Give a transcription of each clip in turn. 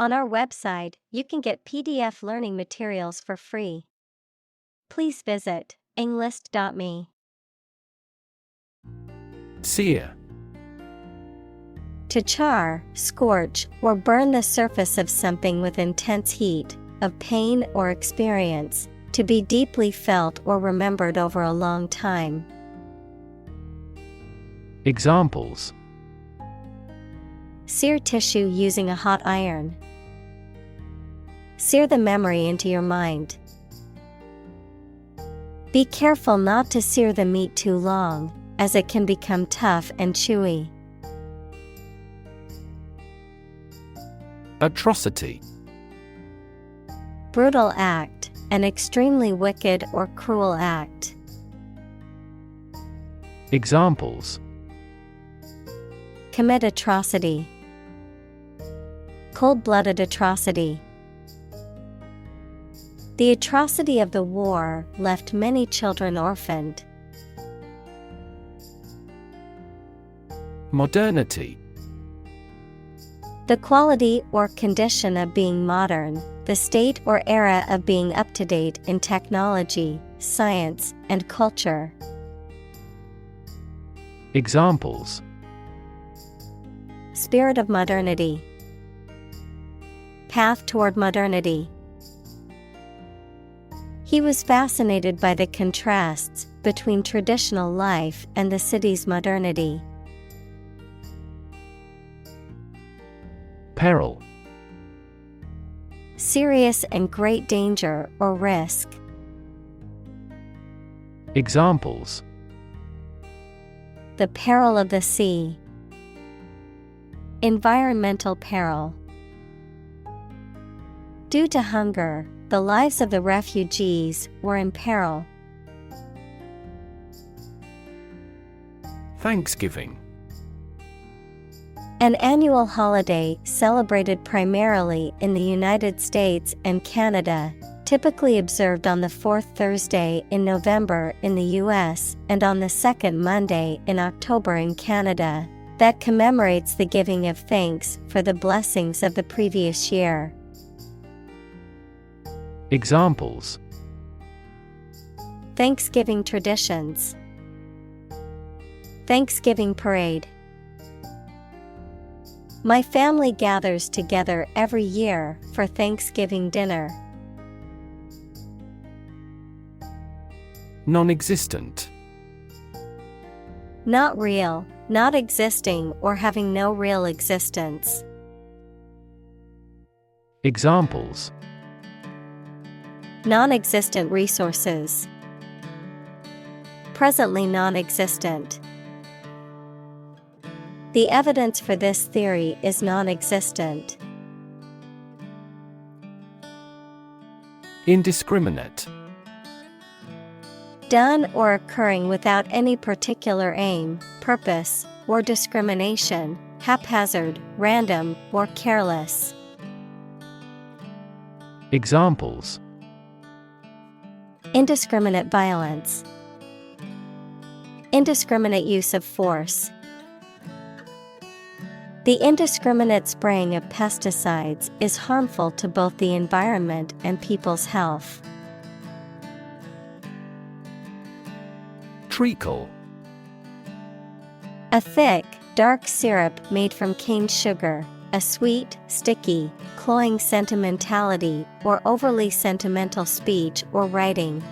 On our website, you can get PDF learning materials for free. Please visit englist.me. Sear. To char, scorch, or burn the surface of something with intense heat, of pain or experience, to be deeply felt or remembered over a long time. Examples: Sear tissue using a hot iron. Sear the memory into your mind. Be careful not to sear the meat too long, as it can become tough and chewy. Atrocity. Brutal act, an extremely wicked or cruel act. Examples: Commit atrocity. Cold-blooded atrocity. The atrocity of the war left many children orphaned. Modernity. The quality or condition of being modern, the state or era of being up to date in technology, science, and culture. Examples: Spirit of modernity. Path toward modernity. He was fascinated by the contrasts between traditional life and the city's modernity. Peril. Serious and great danger or risk. Examples: The peril of the sea. Environmental peril. Due to hunger, the lives of the refugees were in peril. Thanksgiving. An annual holiday celebrated primarily in the United States and Canada, typically observed on the fourth Thursday in November in the U.S. and on the second Monday in October in Canada, that commemorates the giving of thanks for the blessings of the previous year. Examples: Thanksgiving traditions. Thanksgiving parade. My family gathers together every year for Thanksgiving dinner. Non-existent. Not real, not existing or having no real existence. Examples: Non-existent resources. Presently non-existent. The evidence for this theory is non-existent. Indiscriminate. Done or occurring without any particular aim, purpose, or discrimination, haphazard, random, or careless. Examples: Indiscriminate violence. Indiscriminate use of force. The indiscriminate spraying of pesticides is harmful to both the environment and people's health. Treacle. A thick, dark syrup made from cane sugar, a sweet, sticky, cloying sentimentality or overly sentimental speech or writing.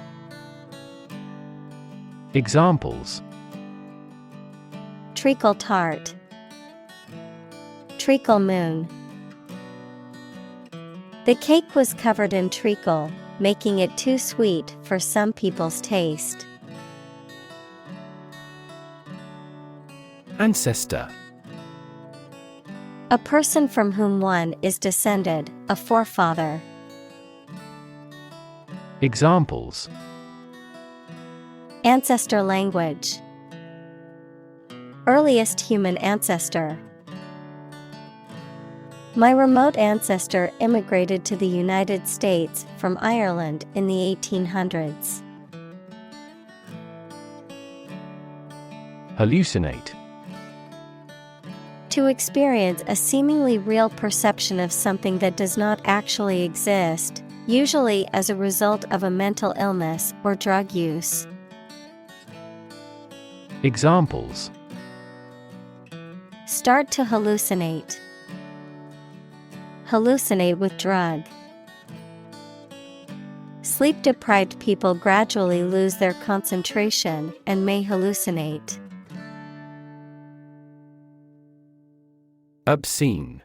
Examples: Treacle tart. Treacle moon. The cake was covered in treacle, making it too sweet for some people's taste. Ancestor. A person from whom one is descended, a forefather. Examples: Ancestor language. Earliest human ancestor. My remote ancestor immigrated to the United States from Ireland in the 1800s. Hallucinate. To experience a seemingly real perception of something that does not actually exist, usually as a result of a mental illness or drug use. Examples: Start to hallucinate. Hallucinate with drug. Sleep-deprived people gradually lose their concentration and may hallucinate. Obscene.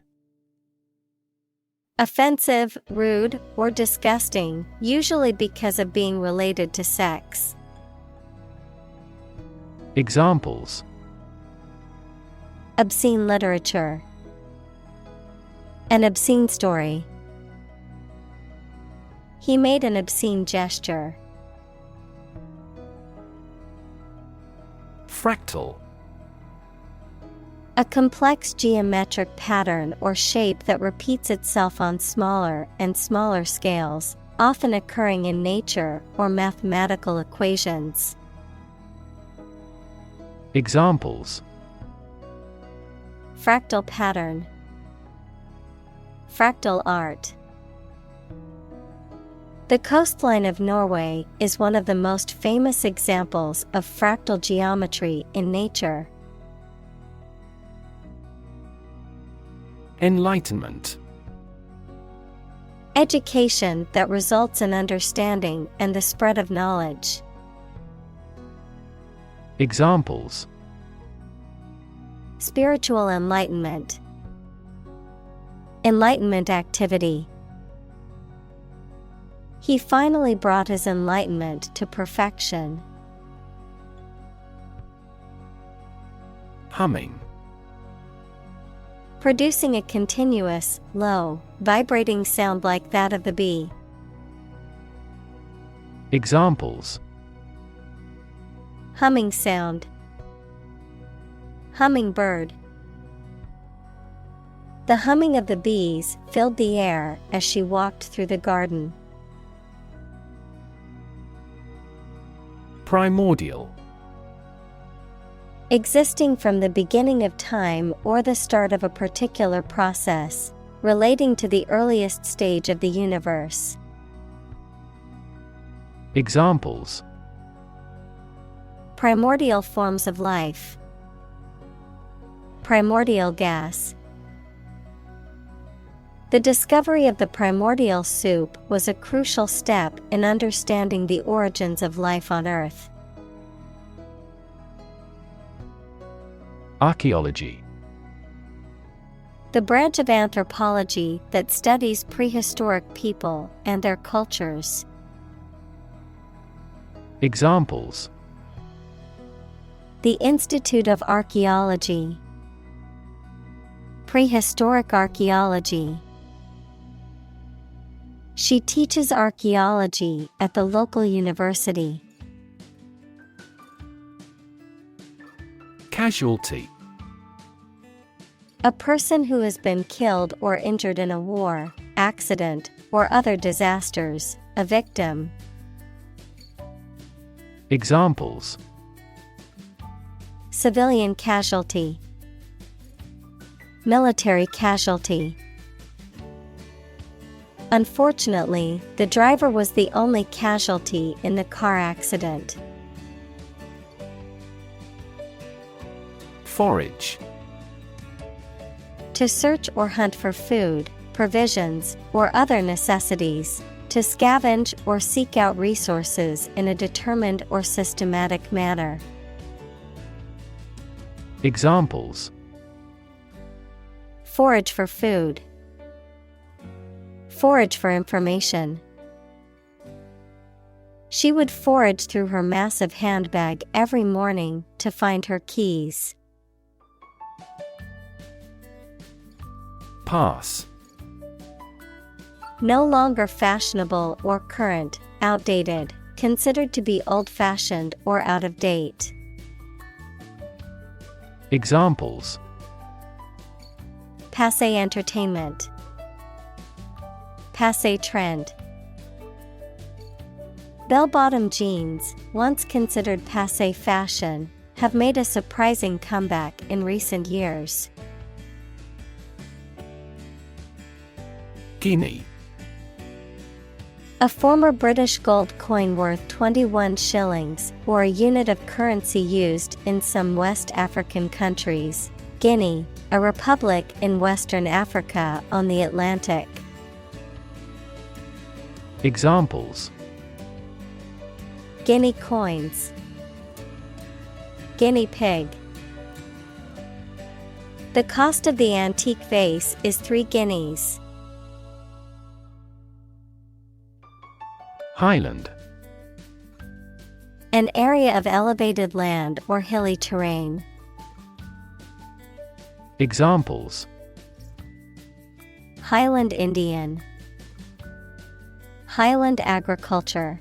Offensive, rude, or disgusting, usually because of being related to sex. Examples: Obscene literature. An obscene story. He made an obscene gesture. Fractal. A complex geometric pattern or shape that repeats itself on smaller and smaller scales, often occurring in nature or mathematical equations. Examples: Fractal pattern. Fractal art. The coastline of Norway is one of the most famous examples of fractal geometry in nature. Enlightenment. Education that results in understanding and the spread of knowledge. Examples: Spiritual enlightenment. Enlightenment activity. He finally brought his enlightenment to perfection. Humming. Producing a continuous, low, vibrating sound like that of the bee. Examples: Humming sound. Hummingbird. The humming of the bees filled the air as she walked through the garden. Primordial. Existing from the beginning of time or the start of a particular process, relating to the earliest stage of the universe. Examples: Primordial forms of life. Primordial gas. The discovery of the primordial soup was a crucial step in understanding the origins of life on Earth. Archaeology. The branch of anthropology that studies prehistoric people and their cultures. Examples: The Institute of Archaeology. Prehistoric archaeology. She teaches archaeology at the local university. Casualty. A person who has been killed or injured in a war, accident, or other disasters, a victim. Examples: Civilian casualty. Military casualty. Unfortunately, the driver was the only casualty in the car accident. Forage. To search or hunt for food, provisions, or other necessities. To scavenge or seek out resources in a determined or systematic manner. Examples: Forage for food. Forage for information. She would forage through her massive handbag every morning to find her keys. Pass. No longer fashionable or current, outdated, considered to be old-fashioned or out of date. Examples: Passé entertainment. Passé trend. Bell-bottom jeans, once considered passé fashion, have made a surprising comeback in recent years. Guinea. A former British gold coin worth 21 shillings, or a unit of currency used in some West African countries. Guinea, a republic in Western Africa on the Atlantic. Examples: Guinea coins. Guinea pig. The cost of the antique vase is 3 guineas. Highland. An area of elevated land or hilly terrain. Examples: Highland Indian. Highland agriculture.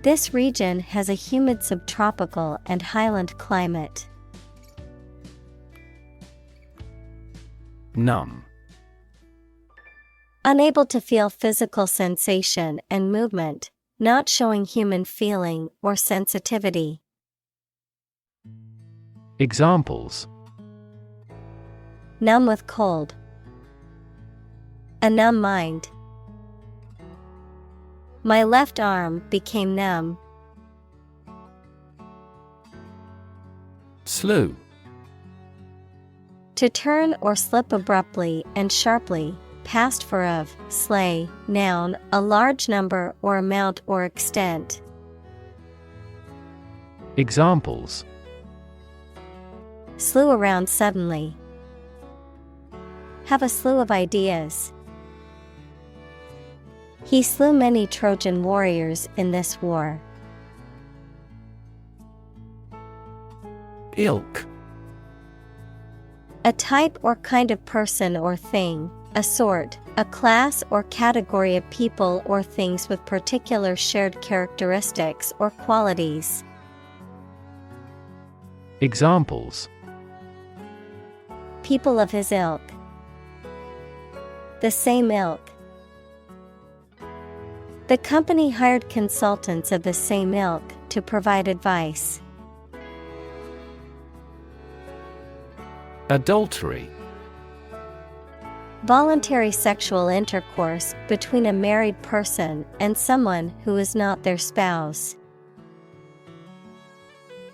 This region has a humid subtropical and highland climate. Numb. Unable to feel physical sensation and movement, not showing human feeling or sensitivity. Examples: Numb with cold. A numb mind. My left arm became numb. Slew. To turn or slip abruptly and sharply, past for of, slay, noun, a large number or amount or extent. Examples: Slew around suddenly. Have a slew of ideas. He slew many Trojan warriors in this war. Ilk. A type or kind of person or thing, a sort, a class or category of people or things with particular shared characteristics or qualities. Examples: People of his ilk. The same ilk. The company hired consultants of the same ilk to provide advice. Adultery. Voluntary sexual intercourse between a married person and someone who is not their spouse.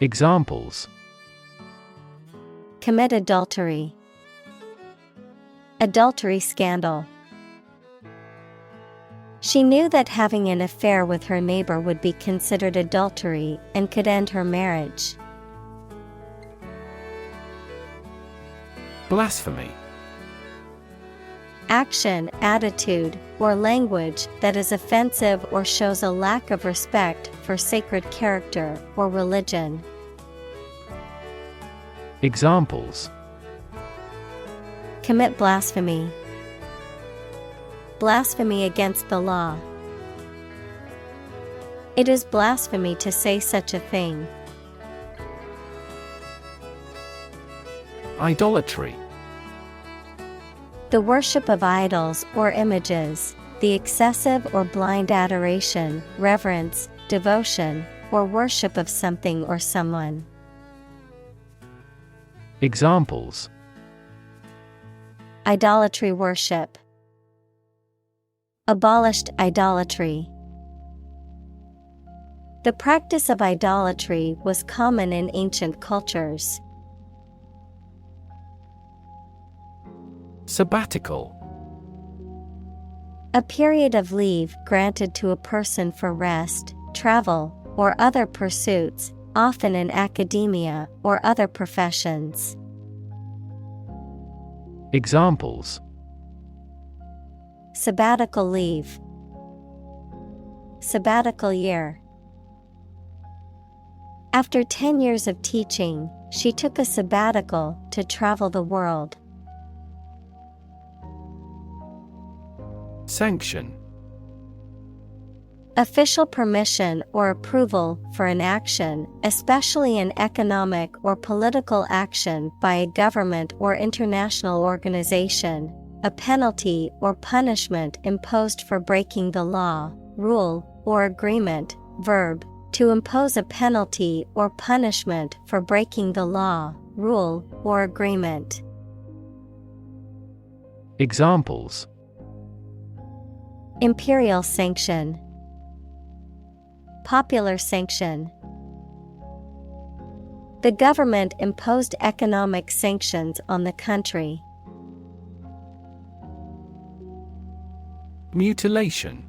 Examples: Commit adultery. Adultery scandal. She knew that having an affair with her neighbor would be considered adultery and could end her marriage. Blasphemy. Action, attitude, or language that is offensive or shows a lack of respect for sacred character or religion. Examples: Commit blasphemy. Blasphemy against the law. It is blasphemy to say such a thing. Idolatry. The worship of idols or images, the excessive or blind adoration, reverence, devotion, or worship of something or someone. Examples: Idolatry worship. Abolished idolatry. The practice of idolatry was common in ancient cultures. Sabbatical. A period of leave granted to a person for rest, travel, or other pursuits, often in academia or other professions. Examples: Sabbatical leave. Sabbatical year. After 10 years of teaching, she took a sabbatical to travel the world. Sanction. Official permission or approval for an action, especially an economic or political action by a government or international organization, a penalty or punishment imposed for breaking the law, rule, or agreement. Verb, to impose a penalty or punishment for breaking the law, rule, or agreement. Examples: imperial sanction, popular sanction. The government imposed economic sanctions on the country. Mutilation.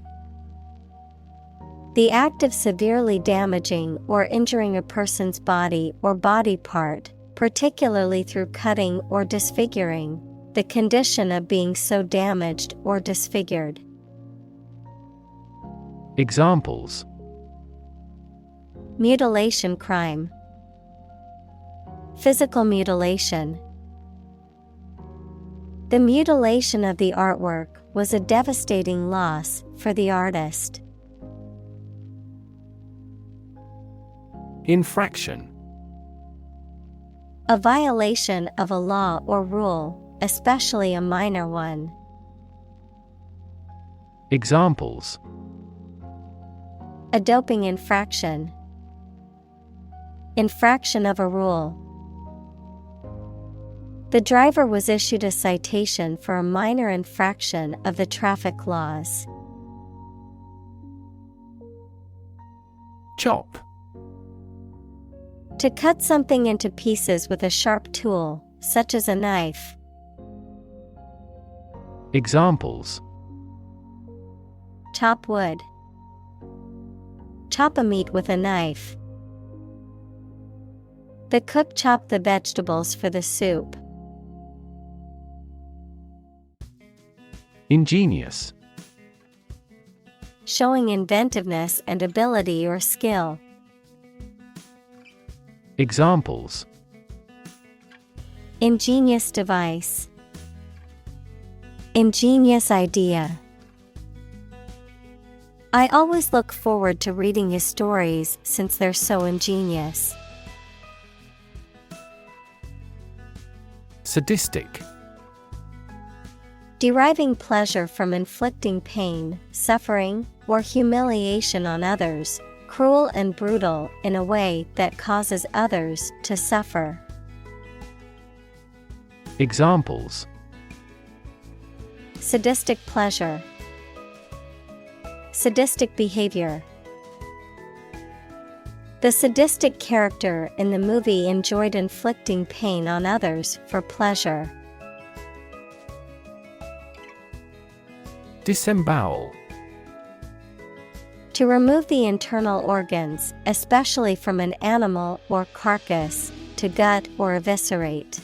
The act of severely damaging or injuring a person's body or body part, particularly through cutting or disfiguring, the condition of being so damaged or disfigured. Examples: mutilation crime, physical mutilation. The mutilation of the artwork was a devastating loss for the artist. Infraction. A violation of a law or rule, especially a minor one. Examples: a doping infraction, infraction of a rule. The driver was issued a citation for a minor infraction of the traffic laws. Chop. To cut something into pieces with a sharp tool, such as a knife. Examples: chop wood, chop a meat with a knife. The cook chopped the vegetables for the soup. Ingenious. Showing inventiveness and ability or skill. Examples: ingenious device, ingenious idea. I always look forward to reading his stories since they're so ingenious. Sadistic. Deriving pleasure from inflicting pain, suffering, or humiliation on others, cruel and brutal in a way that causes others to suffer. Examples: sadistic pleasure, sadistic behavior. The sadistic character in the movie enjoyed inflicting pain on others for pleasure. Disembowel. To remove the internal organs, especially from an animal or carcass, to gut or eviscerate.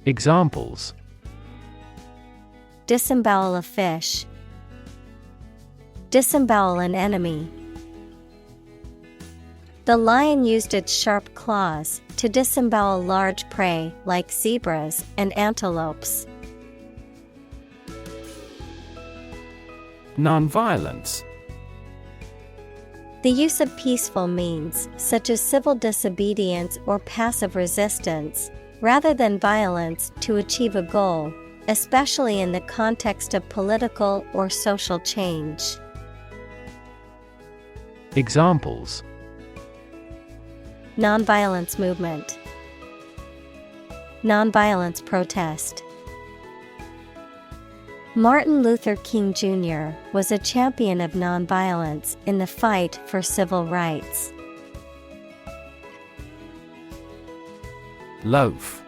Examples: disembowel a fish, disembowel an enemy. The lion used its sharp claws to disembowel large prey like zebras and antelopes. Nonviolence. The use of peaceful means, such as civil disobedience or passive resistance, rather than violence to achieve a goal, especially in the context of political or social change. Examples: nonviolence movement, nonviolence protest. Martin Luther King Jr. was a champion of nonviolence in the fight for civil rights. Loaf.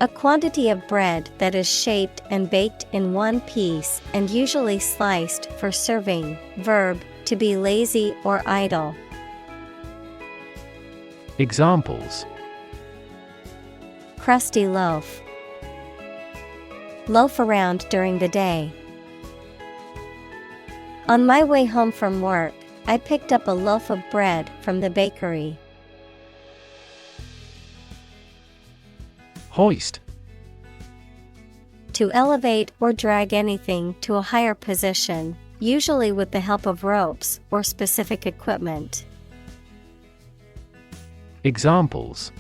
A quantity of bread that is shaped and baked in one piece and usually sliced for serving. Verb, to be lazy or idle. Examples: crusty loaf, loaf around during the day. On my way home from work, I picked up a loaf of bread from the bakery. Hoist. To elevate or drag anything to a higher position, usually with the help of ropes or specific equipment. Examples: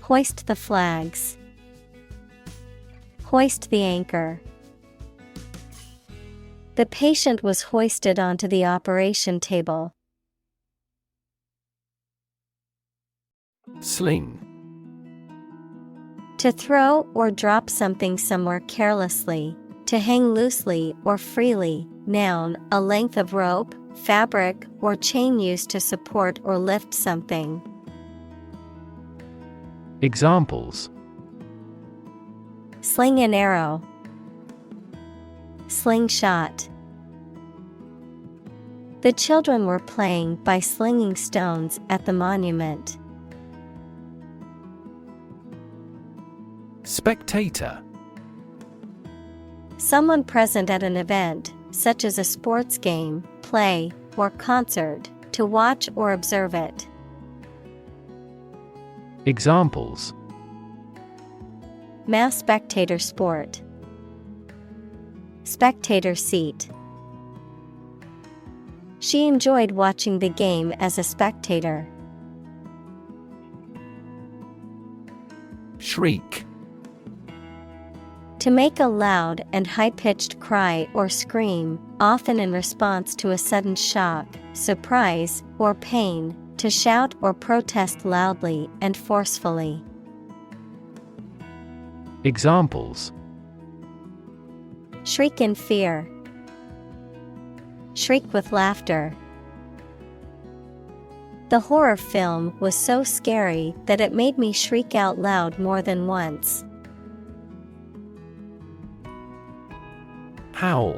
hoist the flags, hoist the anchor. The patient was hoisted onto the operation table. Sling. To throw or drop something somewhere carelessly. To hang loosely or freely. Noun, a length of rope, fabric, or chain used to support or lift something. Examples: Sling an arrow. Slingshot. The children were playing by slinging stones at the monument. Spectator. Someone present at an event, such as a sports game, play, or concert, to watch or observe it. Examples: Mass spectator sport. Spectator seat. She enjoyed watching the game as a spectator. Shriek. To make a loud and high-pitched cry or scream, often in response to a sudden shock, surprise, or pain, to shout or protest loudly and forcefully. Examples: Shriek in fear. Shriek with laughter. The horror film was so scary that it made me shriek out loud more than once. Howl.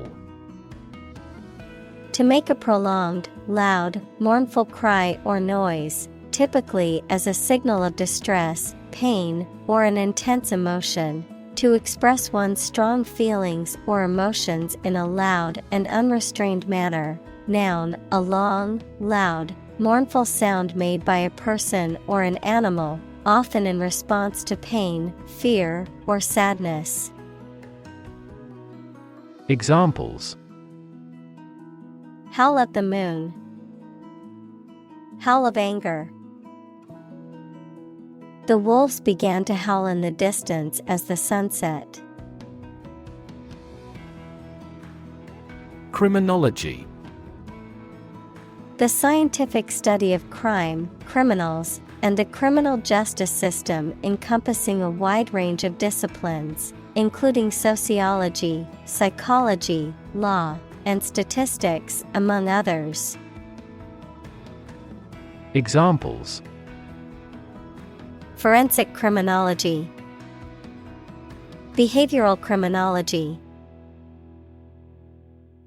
To make a prolonged, loud, mournful cry or noise, typically as a signal of distress, pain, or an intense emotion. To express one's strong feelings or emotions in a loud and unrestrained manner. Noun, a long, loud, mournful sound made by a person or an animal, often in response to pain, fear, or sadness. Examples: Howl at the moon. Howl of anger. The wolves began to howl in the distance as the sun set. Criminology. The scientific study of crime, criminals, and the criminal justice system encompassing a wide range of disciplines, including sociology, psychology, law, and statistics, among others. Examples: Forensic criminology. Behavioral criminology.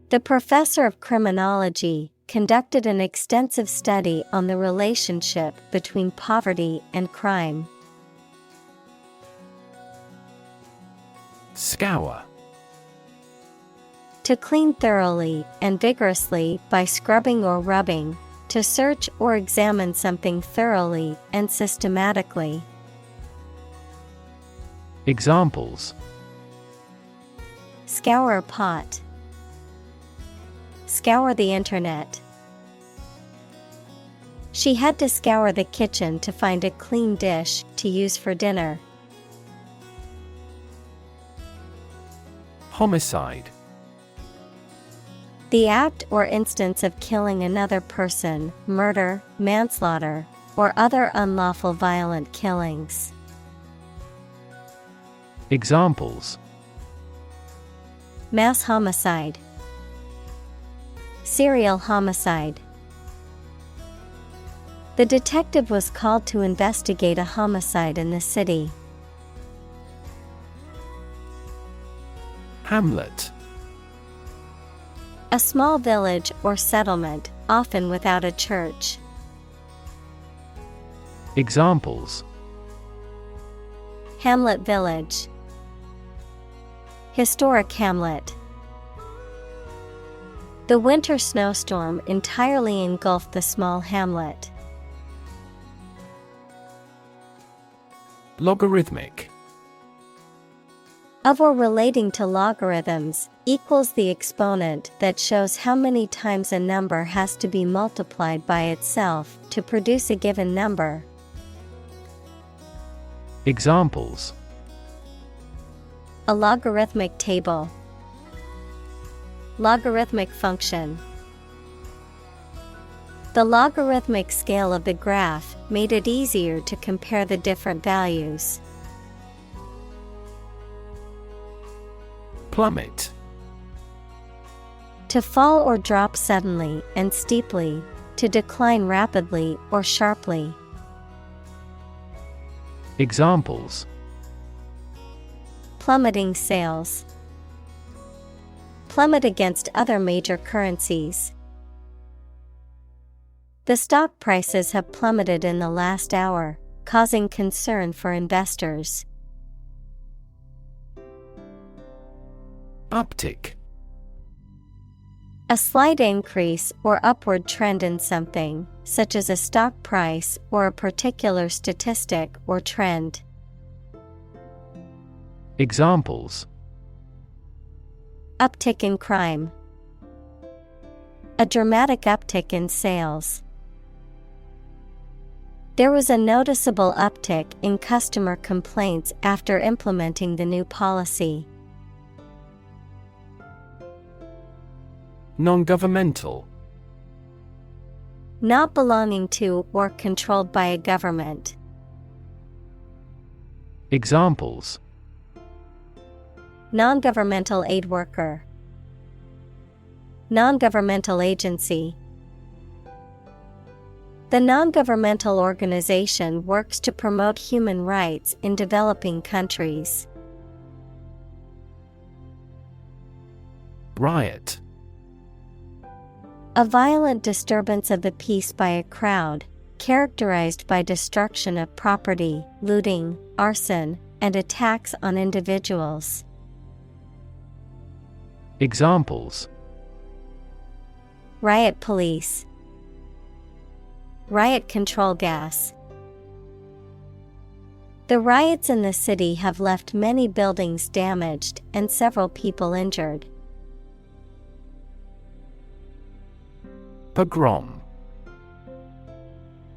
The professor of criminology conducted an extensive study on the relationship between poverty and crime. Scour. To clean thoroughly and vigorously by scrubbing or rubbing. To search or examine something thoroughly and systematically. Examples: Scour a pot. Scour the internet. She had to scour the kitchen to find a clean dish to use for dinner. Homicide. The act or instance of killing another person, murder, manslaughter, or other unlawful violent killings. Examples: Mass homicide. Serial homicide. The detective was called to investigate a homicide in the city. Hamlet. A small village or settlement, often without a church. Examples: Hamlet Village. Historic hamlet. The winter snowstorm entirely engulfed the small hamlet. Logarithmic. Of or relating to logarithms, equals the exponent that shows how many times a number has to be multiplied by itself to produce a given number. Examples: A logarithmic table. Logarithmic function. The logarithmic scale of the graph made it easier to compare the different values. Plummet. To fall or drop suddenly and steeply, to decline rapidly or sharply. Examples: Plummeting sales. Plummet against other major currencies. The stock prices have plummeted in the last hour, causing concern for investors. Uptick. A slight increase or upward trend in something, such as a stock price or a particular statistic or trend. Examples: Uptick in crime. A dramatic uptick in sales. There was a noticeable uptick in customer complaints after implementing the new policy. Non-governmental. Not belonging to or controlled by a government. Examples: Non-governmental aid worker. Non-governmental agency. The non-governmental organization works to promote human rights in developing countries. Riot. A violent disturbance of the peace by a crowd, characterized by destruction of property, looting, arson, and attacks on individuals. Examples: Riot police. Riot control gas. The riots in the city have left many buildings damaged and several people injured. Pogrom.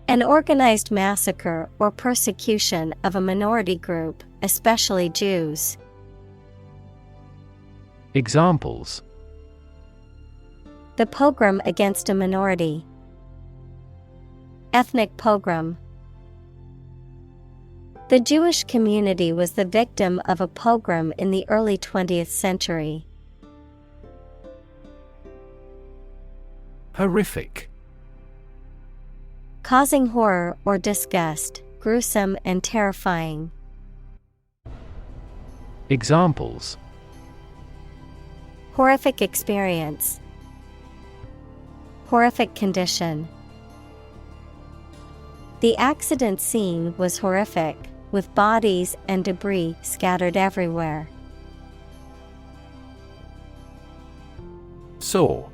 An organized massacre or persecution of a minority group, especially Jews. Examples: The pogrom against a minority. Ethnic pogrom. The Jewish community was the victim of a pogrom in the early 20th century. Horrific. Causing horror or disgust, gruesome and terrifying. Examples: Horrific experience. Horrific condition. The accident scene was horrific, with bodies and debris scattered everywhere. Soar.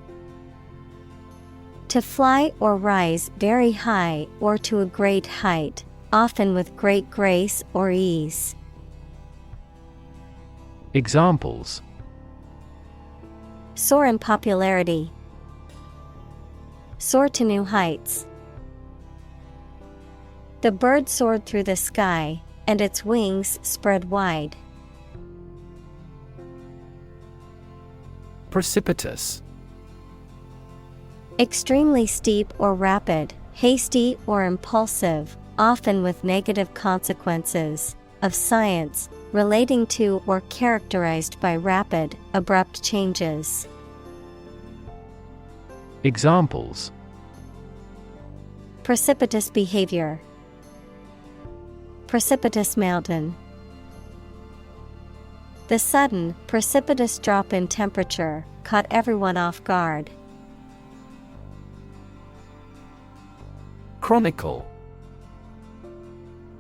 To fly or rise very high or to a great height, often with great grace or ease. Examples: Soar in popularity. Soar to new heights. The bird soared through the sky, and its wings spread wide. Precipitous. Extremely steep or rapid, hasty or impulsive, often with negative consequences, of science, relating to or characterized by rapid, abrupt changes. Examples: Precipitous behavior. Precipitous mountain. The sudden, precipitous drop in temperature caught everyone off guard. Chronicle.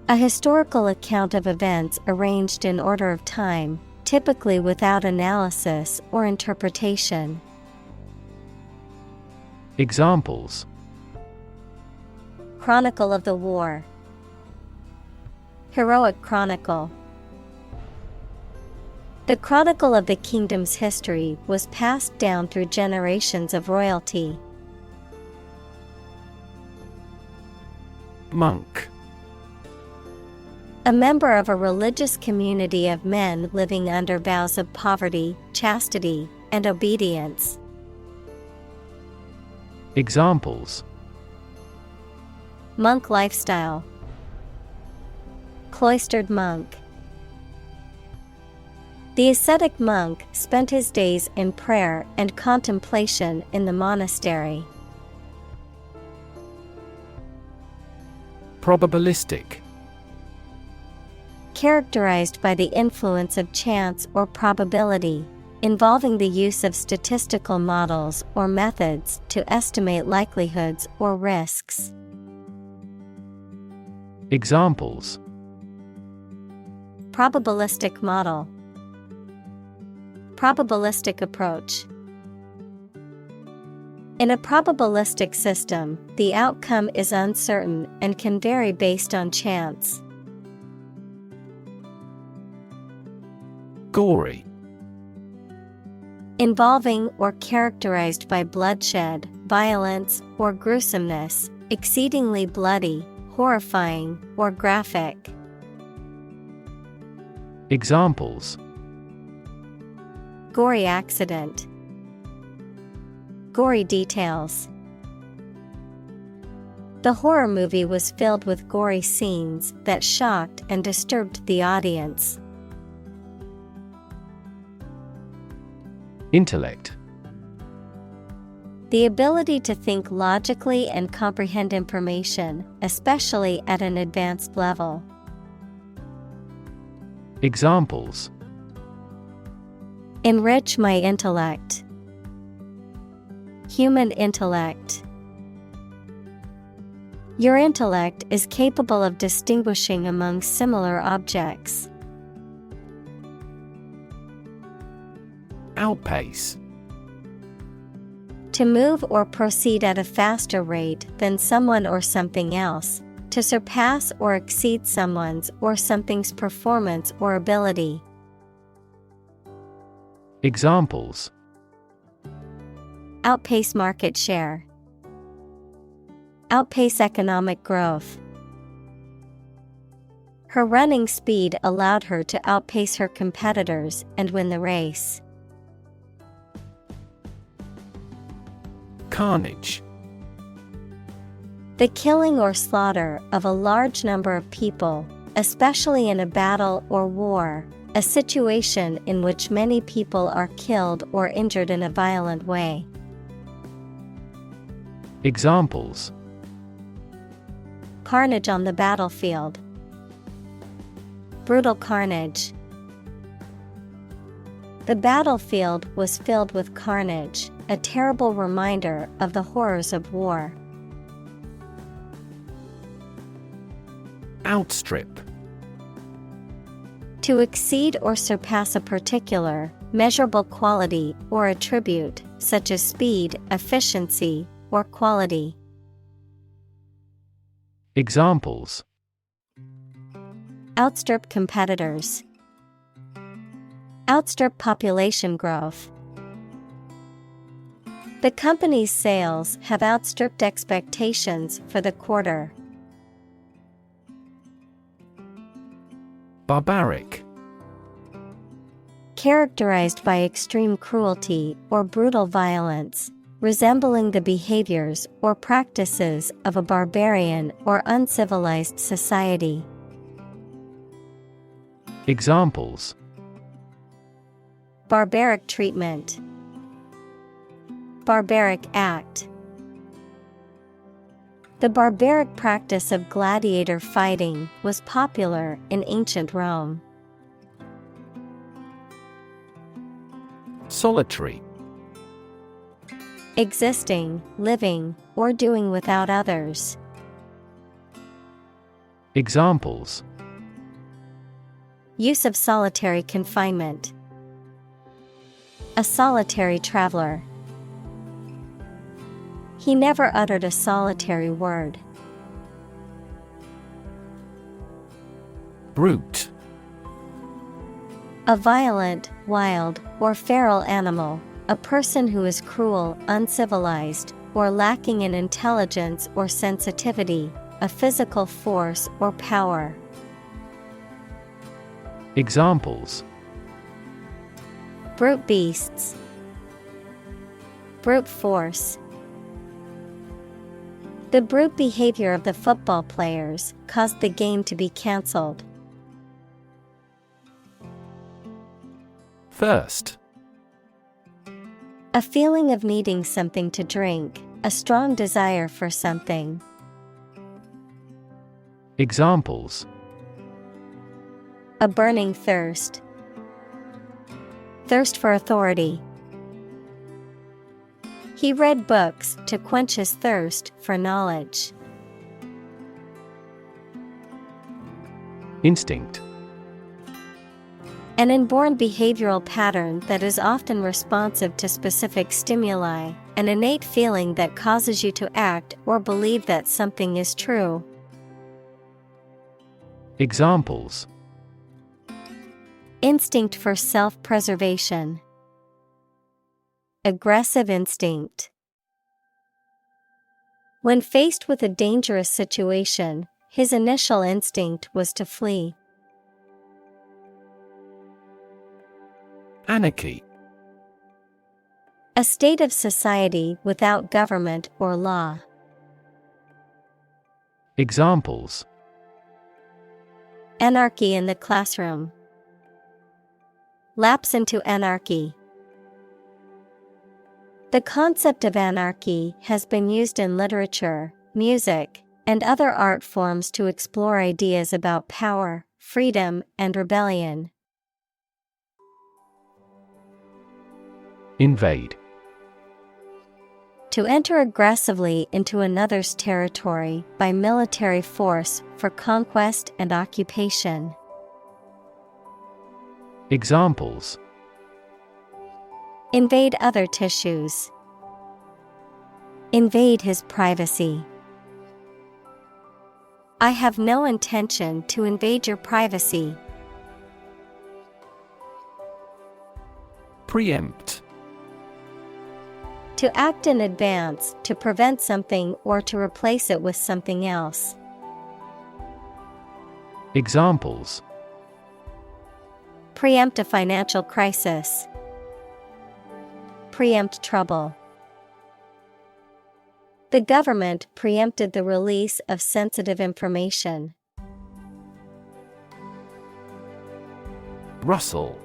A historical account of events arranged in order of time, typically without analysis or interpretation. Examples: Chronicle of the war. Heroic chronicle. The chronicle of the kingdom's history was passed down through generations of royalty. Monk. A member of a religious community of men living under vows of poverty, chastity, and obedience. Examples: Monk lifestyle. Cloistered monk. The ascetic monk spent his days in prayer and contemplation in the monastery. Probabilistic. Characterized by the influence of chance or probability, involving the use of statistical models or methods to estimate likelihoods or risks. Examples: Probabilistic model. Probabilistic approach. In a probabilistic system, the outcome is uncertain and can vary based on chance. Gory. Involving or characterized by bloodshed, violence, or gruesomeness, exceedingly bloody, horrifying, or graphic. Examples: Gory accident. Gory details. The horror movie was filled with gory scenes that shocked and disturbed the audience. Intellect. The ability to think logically and comprehend information, especially at an advanced level. Examples: Enrich my intellect. Human intellect. Your intellect is capable of distinguishing among similar objects. Outpace. To move or proceed at a faster rate than someone or something else, to surpass or exceed someone's or something's performance or ability. Examples: Outpace market share. Outpace economic growth. Her running speed allowed her to outpace her competitors and win the race. Carnage. The killing or slaughter of a large number of people, especially in a battle or war, a situation in which many people are killed or injured in a violent way. Examples: Carnage on the battlefield. Brutal carnage. The battlefield was filled with carnage, a terrible reminder of the horrors of war. Outstrip. To exceed or surpass a particular, measurable quality or attribute, such as speed, efficiency, or quality. Examples: Outstrip competitors. Outstrip population growth. The company's sales have outstripped expectations for the quarter. Barbaric. Characterized by extreme cruelty or brutal violence, resembling the behaviors or practices of a barbarian or uncivilized society. Examples: Barbaric treatment. Barbaric act. The barbaric practice of gladiator fighting was popular in ancient Rome. Solitary. Existing, living, or doing without others. Examples: Use of solitary confinement. A solitary traveler. He never uttered a solitary word. Brute. A violent, wild, or feral animal, a person who is cruel, uncivilized, or lacking in intelligence or sensitivity, a physical force or power. Examples: Brute beasts. Brute force. The brute behavior of the football players caused the game to be cancelled. Thirst. A feeling of needing something to drink, a strong desire for something. Examples: A burning thirst. Thirst for authority. He read books to quench his thirst for knowledge. Instinct. An inborn behavioral pattern that is often responsive to specific stimuli, an innate feeling that causes you to act or believe that something is true. Examples: Instinct for self-preservation. Aggressive instinct. When faced with a dangerous situation, his initial instinct was to flee. Anarchy. A state of society without government or law. Examples: Anarchy in the classroom. Lapse into anarchy. The concept of anarchy has been used in literature, music, and other art forms to explore ideas about power, freedom, and rebellion. Invade. To enter aggressively into another's territory by military force for conquest and occupation. Examples: Invade other tissues. Invade his privacy. I have no intention to invade your privacy. Preempt. To act in advance, to prevent something or to replace it with something else. Examples: Preempt a financial crisis. Preempt trouble. The government preempted the release of sensitive information. Rustle.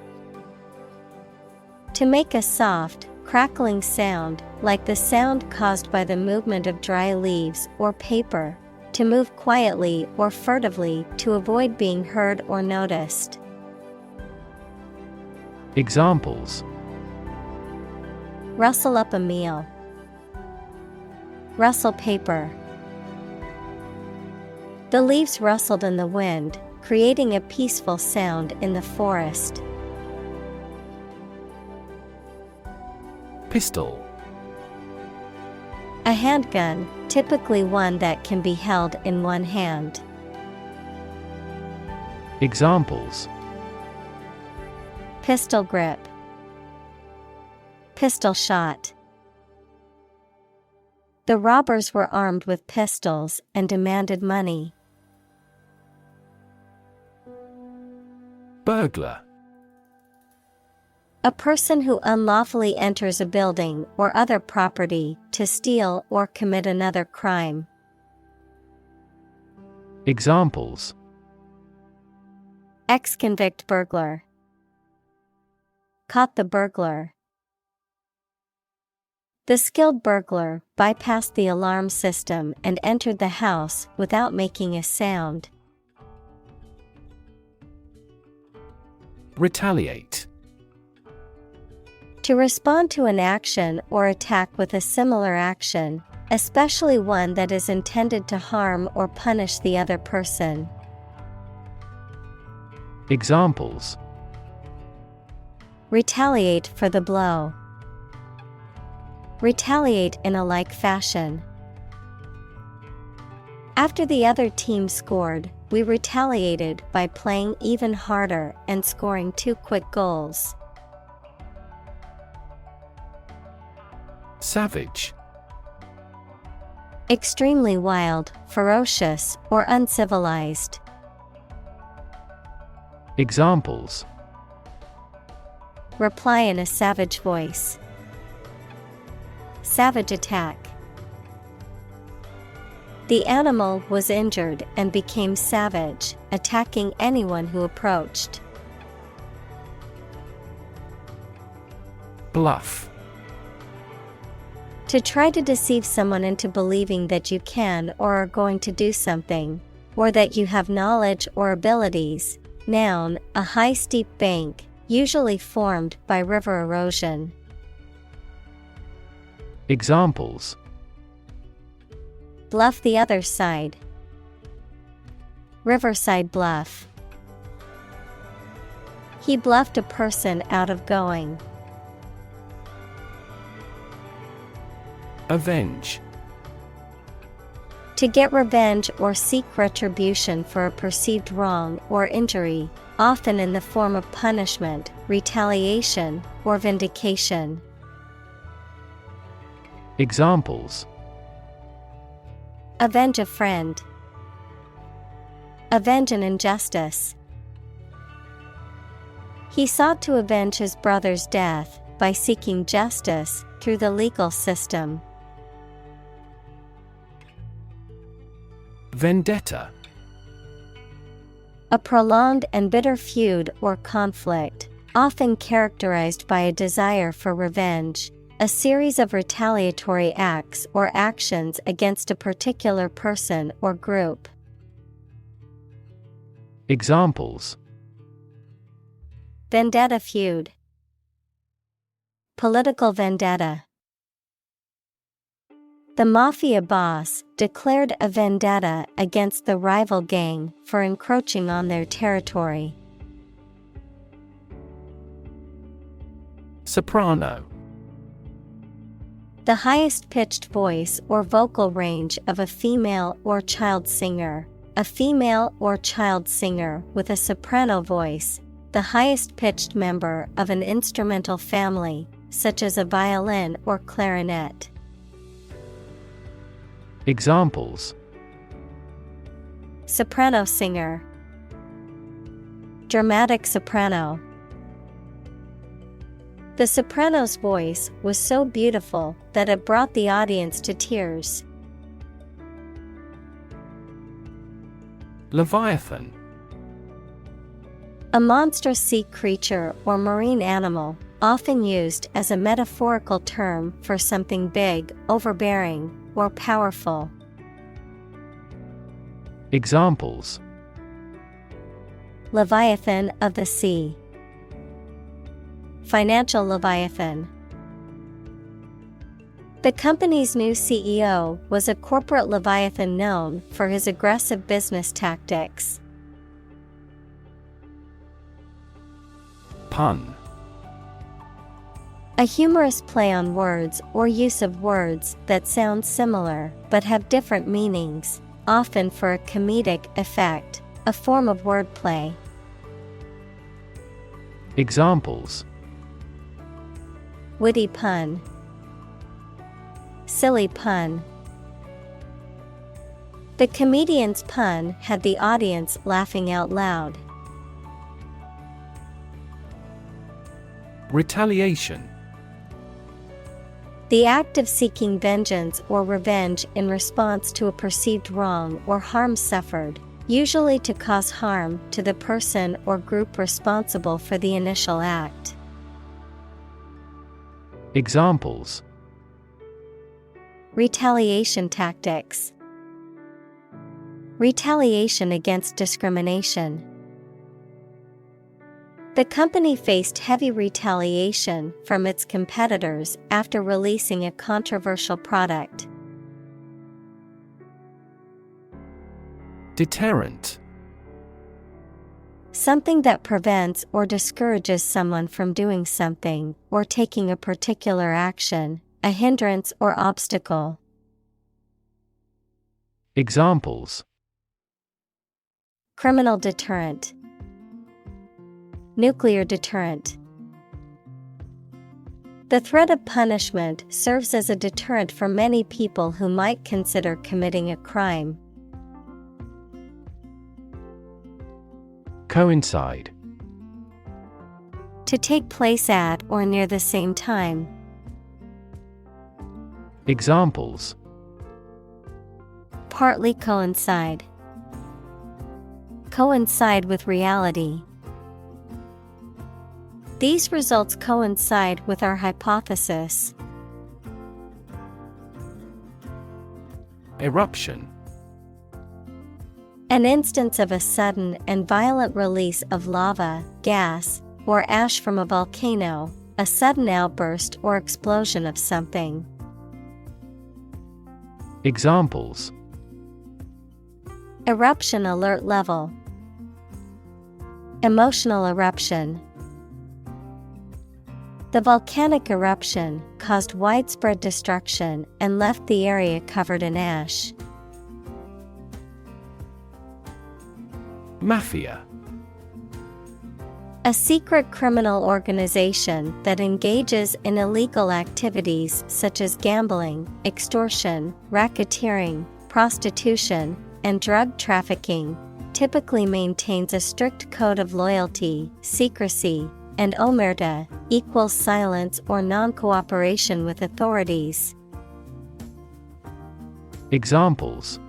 To make a soft, crackling sound, like the sound caused by the movement of dry leaves or paper. To move quietly or furtively to avoid being heard or noticed. Examples: Rustle up a meal. Rustle paper. The leaves rustled in the wind, creating a peaceful sound in the forest. Pistol. A handgun, typically one that can be held in one hand. Examples: Pistol grip. Pistol shot. The robbers were armed with pistols and demanded money. Burglar. A person who unlawfully enters a building or other property to steal or commit another crime. Examples: Ex-convict burglar. Caught the burglar. The skilled burglar bypassed the alarm system and entered the house without making a sound. Retaliate. To respond to an action or attack with a similar action, especially one that is intended to harm or punish the other person. Examples: Retaliate for the blow. Retaliate in a like fashion. After the other team scored, we retaliated by playing even harder and scoring 2 quick goals. Savage. Extremely wild, ferocious, or uncivilized. Examples: Reply in a savage voice. Savage attack. The animal was injured and became savage, attacking anyone who approached. Bluff. To try to deceive someone into believing that you can or are going to do something, or that you have knowledge or abilities. Noun, a high steep bank, usually formed by river erosion. Examples: Bluff the other side. Riverside bluff. He bluffed a person out of going. Avenge. To get revenge or seek retribution for a perceived wrong or injury, often in the form of punishment, retaliation, or vindication. Examples: Avenge a friend. Avenge an injustice. He sought to avenge his brother's death by seeking justice through the legal system. Vendetta. A prolonged and bitter feud or conflict, often characterized by a desire for revenge, a series of retaliatory acts or actions against a particular person or group. Examples: Vendetta feud. Political vendetta. The mafia boss declared a vendetta against the rival gang for encroaching on their territory. Soprano. The highest pitched voice or vocal range of a female or child singer. A female or child singer with a soprano voice, the highest pitched member of an instrumental family, such as a violin or clarinet. Examples: Soprano singer. Dramatic soprano. The soprano's voice was so beautiful that it brought the audience to tears. Leviathan. A monstrous sea creature or marine animal, often used as a metaphorical term for something big, overbearing, or powerful. Examples: Leviathan of the sea. Financial leviathan. The company's new CEO was a corporate leviathan known for his aggressive business tactics. Pun. A humorous play on words or use of words that sound similar but have different meanings, often for a comedic effect, a form of wordplay. Examples: Witty pun. Silly pun. The comedian's pun had the audience laughing out loud. Retaliation. The act of seeking vengeance or revenge in response to a perceived wrong or harm suffered, usually to cause harm to the person or group responsible for the initial act. Examples: Retaliation tactics. Retaliation against discrimination. The company faced heavy retaliation from its competitors after releasing a controversial product. Deterrent. Something that prevents or discourages someone from doing something or taking a particular action, a hindrance or obstacle. Examples: Criminal deterrent. Nuclear deterrent. The threat of punishment serves as a deterrent for many people who might consider committing a crime. Coincide. To take place at or near the same time. Examples: Partly coincide. Coincide with reality. These results coincide with our hypothesis. Eruption. An instance of a sudden and violent release of lava, gas, or ash from a volcano, a sudden outburst or explosion of something. Examples: Eruption alert level. Emotional eruption. The volcanic eruption caused widespread destruction and left the area covered in ash. Mafia. A secret criminal organization that engages in illegal activities such as gambling, extortion, racketeering, prostitution, and drug trafficking, typically maintains a strict code of loyalty, secrecy, and omerta, equals silence or non-cooperation with authorities. Examples: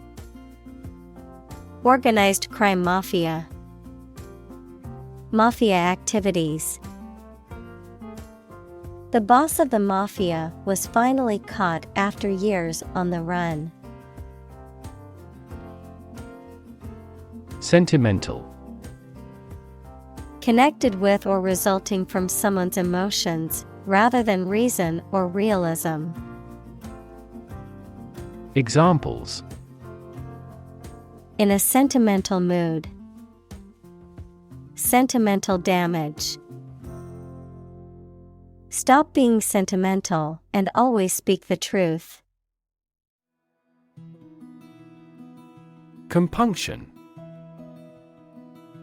Organized crime mafia. Mafia activities. The boss of the mafia was finally caught after years on the run. Sentimental. Connected with or resulting from someone's emotions, rather than reason or realism. Examples: In a sentimental mood. Sentimental damage. Stop being sentimental and always speak the truth. Compunction.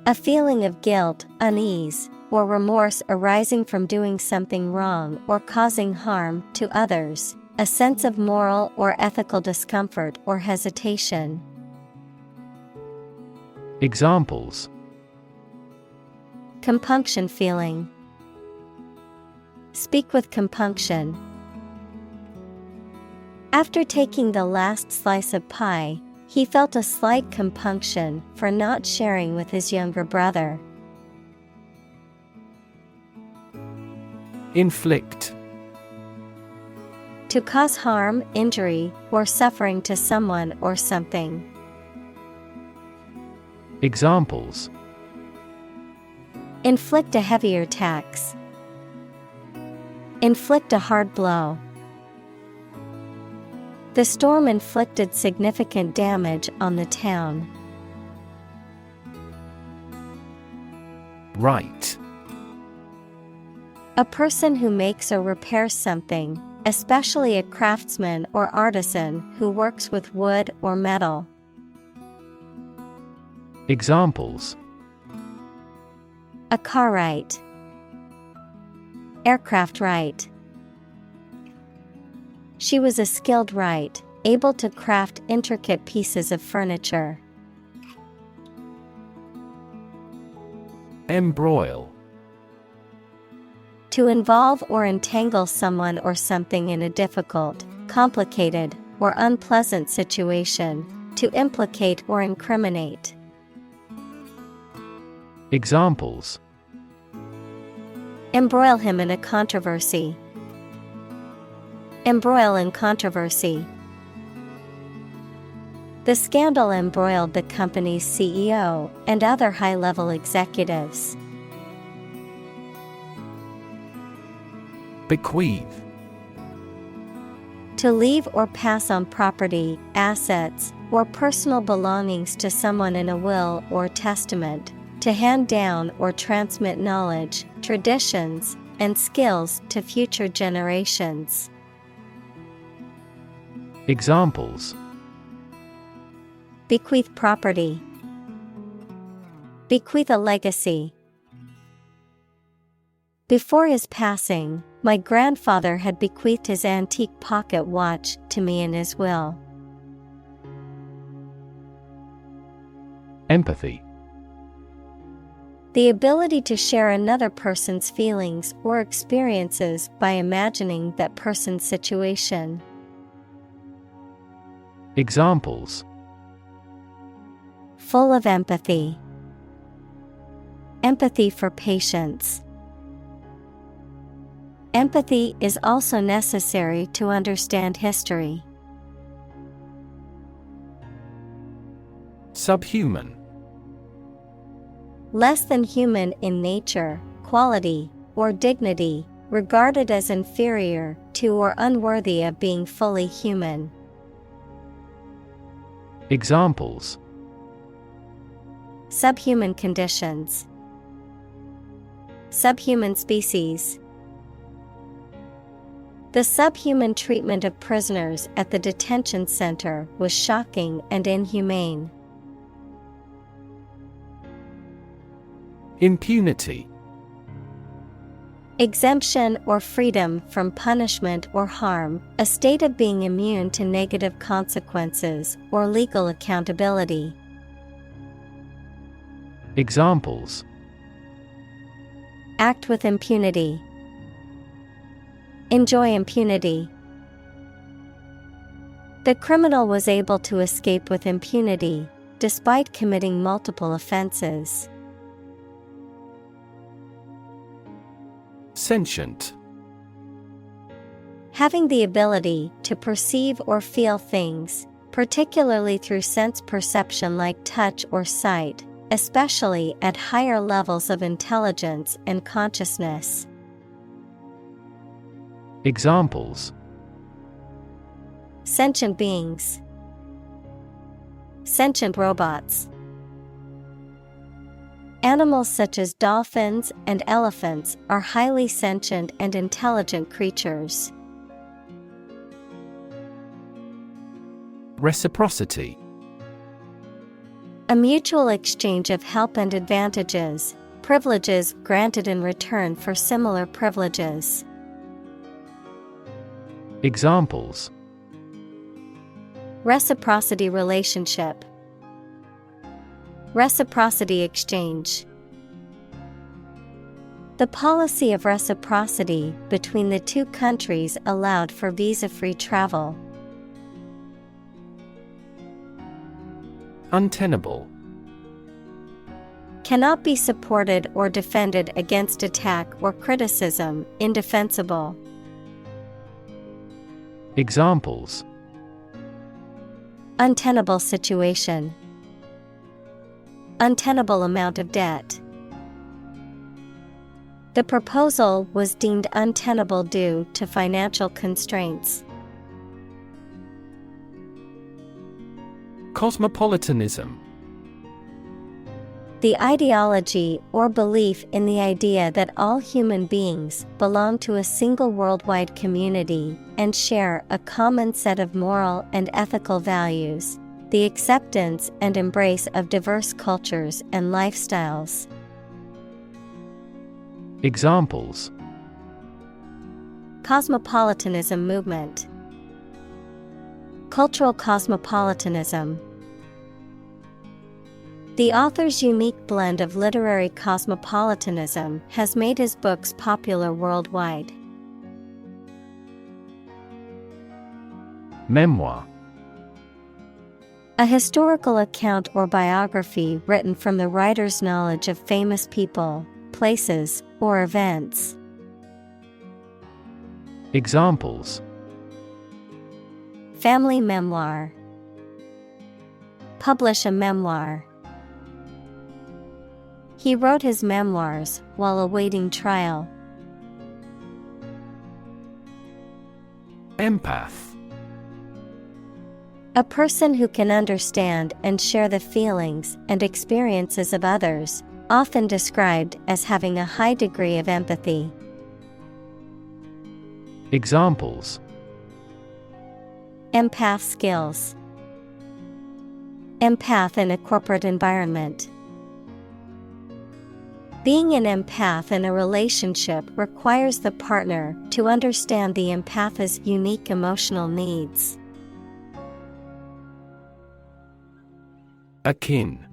A feeling of guilt, unease, or remorse arising from doing something wrong or causing harm to others. A sense of moral or ethical discomfort or hesitation. Examples: Compunction feeling. Speak with compunction. After taking the last slice of pie, he felt a slight compunction for not sharing with his younger brother. Inflict. To cause harm, injury, or suffering to someone or something. Examples: Inflict a heavier tax. Inflict a hard blow. The storm inflicted significant damage on the town. Right. A person who makes or repairs something, especially a craftsman or artisan who works with wood or metal. Examples: A car right. Aircraft right. She was a skilled right, able to craft intricate pieces of furniture. Embroil. To involve or entangle someone or something in a difficult, complicated, or unpleasant situation. To implicate or incriminate. Examples: Embroil him in a controversy. Embroil in controversy. The scandal embroiled the company's CEO and other high-level executives. Bequeath. To leave or pass on property, assets, or personal belongings to someone in a will or testament. To hand down or transmit knowledge, traditions, and skills to future generations. Examples: Bequeath property. Bequeath a legacy. Before his passing, my grandfather had bequeathed his antique pocket watch to me in his will. Empathy. The ability to share another person's feelings or experiences by imagining that person's situation. Examples: Full of empathy. Empathy for patients. Empathy is also necessary to understand history. Subhuman. Less than human in nature, quality, or dignity, regarded as inferior to or unworthy of being fully human. Examples: Subhuman conditions. Subhuman species. The subhuman treatment of prisoners at the detention center was shocking and inhumane. Impunity. Exemption or freedom from punishment or harm, a state of being immune to negative consequences or legal accountability. Examples: Act with impunity. Enjoy impunity. The criminal was able to escape with impunity, despite committing multiple offenses. Sentient. Having the ability to perceive or feel things, particularly through sense perception like touch or sight, especially at higher levels of intelligence and consciousness. Examples: Sentient beings. Sentient robots. Animals such as dolphins and elephants are highly sentient and intelligent creatures. Reciprocity. A mutual exchange of help and advantages, privileges granted in return for similar privileges. Examples: Reciprocity relationship. Reciprocity exchange. The policy of reciprocity between the two countries allowed for visa-free travel. Untenable. Cannot be supported or defended against attack or criticism, indefensible. Examples: Untenable situation. Untenable amount of debt. The proposal was deemed untenable due to financial constraints. Cosmopolitanism. The ideology or belief in the idea that all human beings belong to a single worldwide community and share a common set of moral and ethical values, the acceptance and embrace of diverse cultures and lifestyles. Examples: Cosmopolitanism movement. Cultural cosmopolitanism. The author's unique blend of literary cosmopolitanism has made his books popular worldwide. Memoir. A historical account or biography written from the writer's knowledge of famous people, places, or events. Examples: Family memoir. Publish a memoir. He wrote his memoirs while awaiting trial. Empath. A person who can understand and share the feelings and experiences of others, often described as having a high degree of empathy. Examples: Empath skills. Empath in a corporate environment. Being an empath in a relationship requires the partner to understand the empath's unique emotional needs. Akin.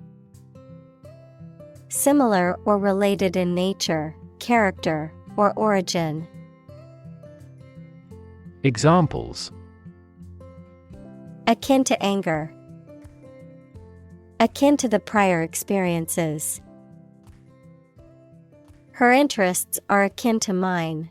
Similar or related in nature, character, or origin. Examples: Akin to anger. Akin to the prior experiences. Her interests are akin to mine.